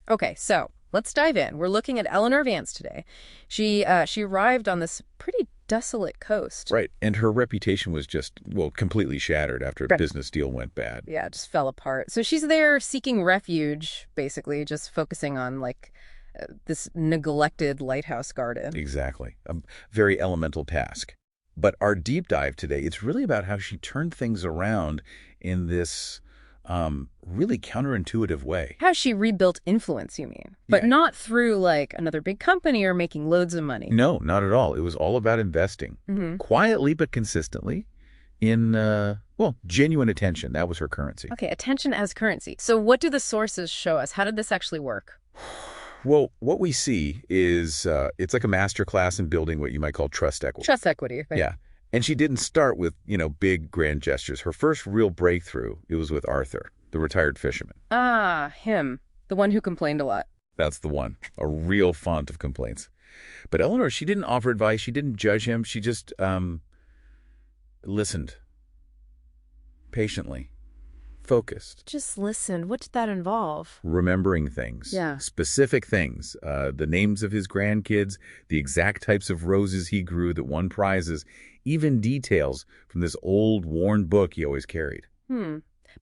Okay, so let's dive in. We're looking at Eleanor Vance today. She arrived on this pretty desolate coast. Right. And her reputation was just, well, completely shattered after a Right. business deal went bad. Yeah, it just fell apart. So she's there seeking refuge, basically, just focusing on this neglected lighthouse garden. Exactly. A very elemental task. But our deep dive today, it's really about how she turned things around in this really counterintuitive way. How she rebuilt influence, you mean? But Yeah. not through like another big company or making loads of money. No, not at all. It was all about investing Hmm. quietly but consistently in, well, genuine attention. That was her currency. Okay, attention as currency. So what do the sources show us? How did this actually work? Well, what we see is it's like a master class in building what you might call trust equity. Trust equity, right? Yeah. And she didn't start with, big grand gestures. Her first real breakthrough, it was with Arthur, the retired fisherman. Ah, him. The one who complained a lot. That's the one, a real font of complaints. But Eleanor, she didn't offer advice. She didn't judge him. She just listened patiently, focused, Just listen. What did that involve? remembering things, Yeah. specific things, the names of his grandkids, the exact types of roses he grew that won prizes, even details from this old, worn book he always carried.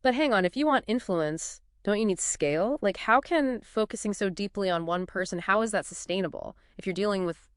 But hang on, if you want influence, don't you need scale? Like, how can focusing so deeply on one person, how is that sustainable? If you're dealing with,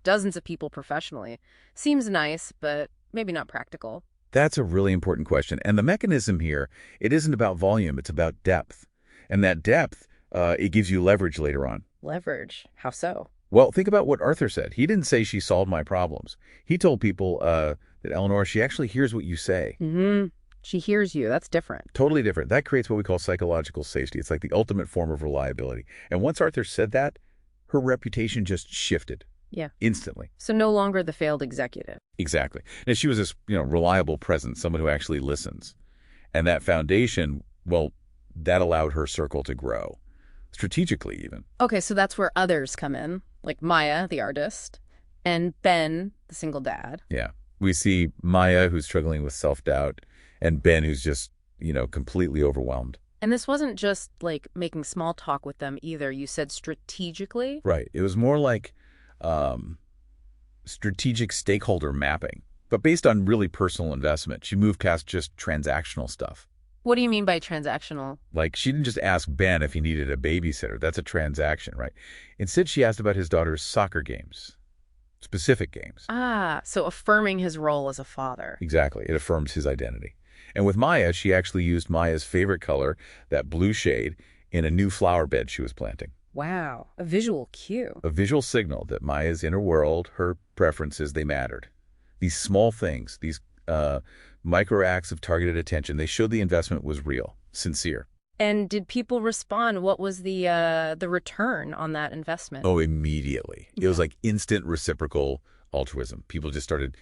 dozens of people professionally. Seems nice, but maybe not practical. That's a really important question. And the mechanism here, it isn't about volume, it's about depth. And that depth, it gives you leverage later on. Leverage. How so? Well, think about what Arthur said. He didn't say she solved my problems. He told people that Eleanor, she actually hears what you say. Mm-hmm. She hears you. That's different. Totally different. That creates what we call psychological safety. It's like the ultimate form of reliability. And once Arthur said that, her reputation just shifted Yeah. instantly. So no longer the failed executive. Exactly. And she was this, reliable presence, someone who actually listens. And that foundation, well, that allowed her circle to grow, strategically even. Okay, so that's where others come in, like Maya, the artist, and Ben, the single dad. Yeah. We see Maya, who's struggling with self-doubt, and Ben, who's just, completely overwhelmed. And this wasn't just like making small talk with them either. You said strategically. Right. It was more like strategic stakeholder mapping, but based on really personal investment. She moved past just transactional stuff. What do you mean by transactional? Like, she didn't just ask Ben if he needed a babysitter. That's a transaction, right? Instead, she asked about his daughter's soccer games, specific games. Ah, so affirming his role as a father. Exactly. It affirms his identity. And with Maya, she actually used Maya's favorite color, that blue shade, in a new flower bed she was planting. Wow, a visual cue. A visual signal that Maya's inner world, her preferences, they mattered. These small things, these micro acts of targeted attention, they showed the investment was real, sincere. And did people respond? What was the return on that investment? Oh, immediately. It was like instant reciprocal altruism. People just started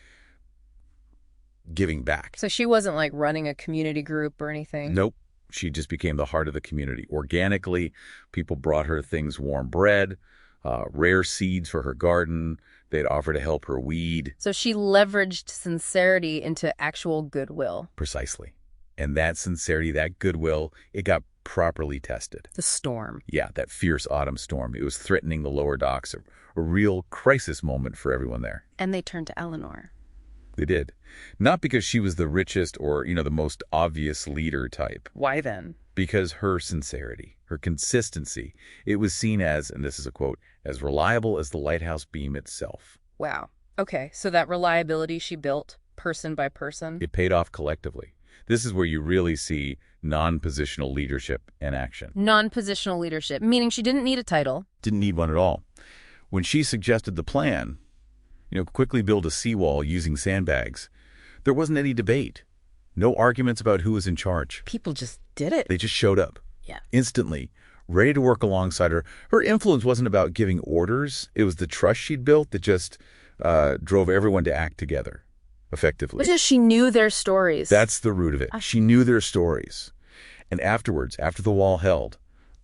giving back. So she wasn't like running a community group or anything? Nope. She just became the heart of the community. Organically, people brought her things, warm bread, rare seeds for her garden. They'd offer to help her weed. So she leveraged sincerity into actual goodwill. Precisely. And that sincerity, that goodwill, it got properly tested. The storm. Yeah, that fierce autumn storm. It was threatening the lower docks, a real crisis moment for everyone there. And they turned to Eleanor. They did. Not because she was the richest or, the most obvious leader type. Why then? Because her sincerity, her consistency, it was seen as, and this is a quote, as reliable as the lighthouse beam itself. Wow. Okay, so that reliability she built, person by person. It paid off collectively. This is where you really see non-positional leadership in action. Non-positional leadership, meaning she didn't need a title. Didn't need one at all. When she suggested the plan, quickly build a seawall using sandbags, there wasn't any debate. No arguments about who was in charge. People just did it. They just showed up. Yeah. Instantly, ready to work alongside her. Her influence wasn't about giving orders. It was the trust she'd built that just drove everyone to act together effectively. Because she knew their stories. That's the root of it. She knew their stories. And afterwards, after the wall held,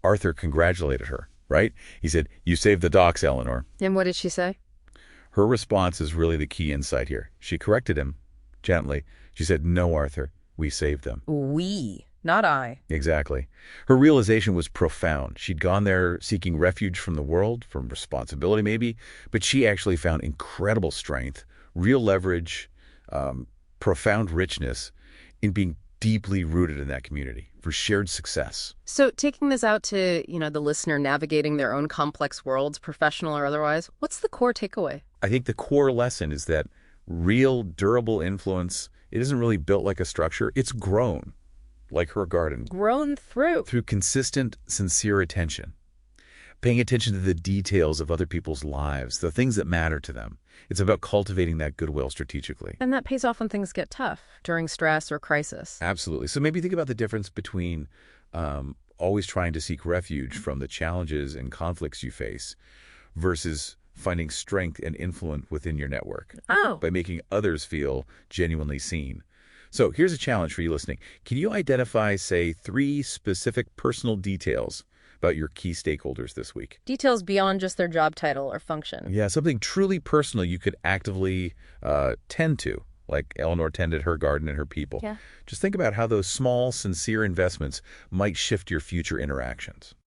Arthur congratulated her, right? He said, "You saved the docks, Eleanor." And what did she say? Her response is really the key insight here. She corrected him gently. She said, "No, Arthur, we saved them." We, not I. Exactly. Her realization was profound. She'd gone there seeking refuge from the world, from responsibility maybe, but she actually found incredible strength, real leverage, profound richness in being deeply rooted in that community for shared success. So taking this out to, the listener navigating their own complex worlds, professional or otherwise, what's the core takeaway? I think the core lesson is that real, durable influence, it isn't really built like a structure. It's grown, like her garden, Grown through. through consistent, sincere attention. Paying attention to the details of other people's lives, the things that matter to them. It's about cultivating that goodwill strategically. And that pays off when things get tough, during stress or crisis. Absolutely. So maybe think about the difference between always trying to seek refuge from the challenges and conflicts you face versus finding strength and influence within your network by making others feel genuinely seen. So here's a challenge for you listening. Can you identify, say, 3 specific personal details about your key stakeholders this week? Details beyond just their job title or function. Yeah, something truly personal you could actively tend to, like Eleanor tended her garden and her people. Yeah. Just think about how those small, sincere investments might shift your future interactions.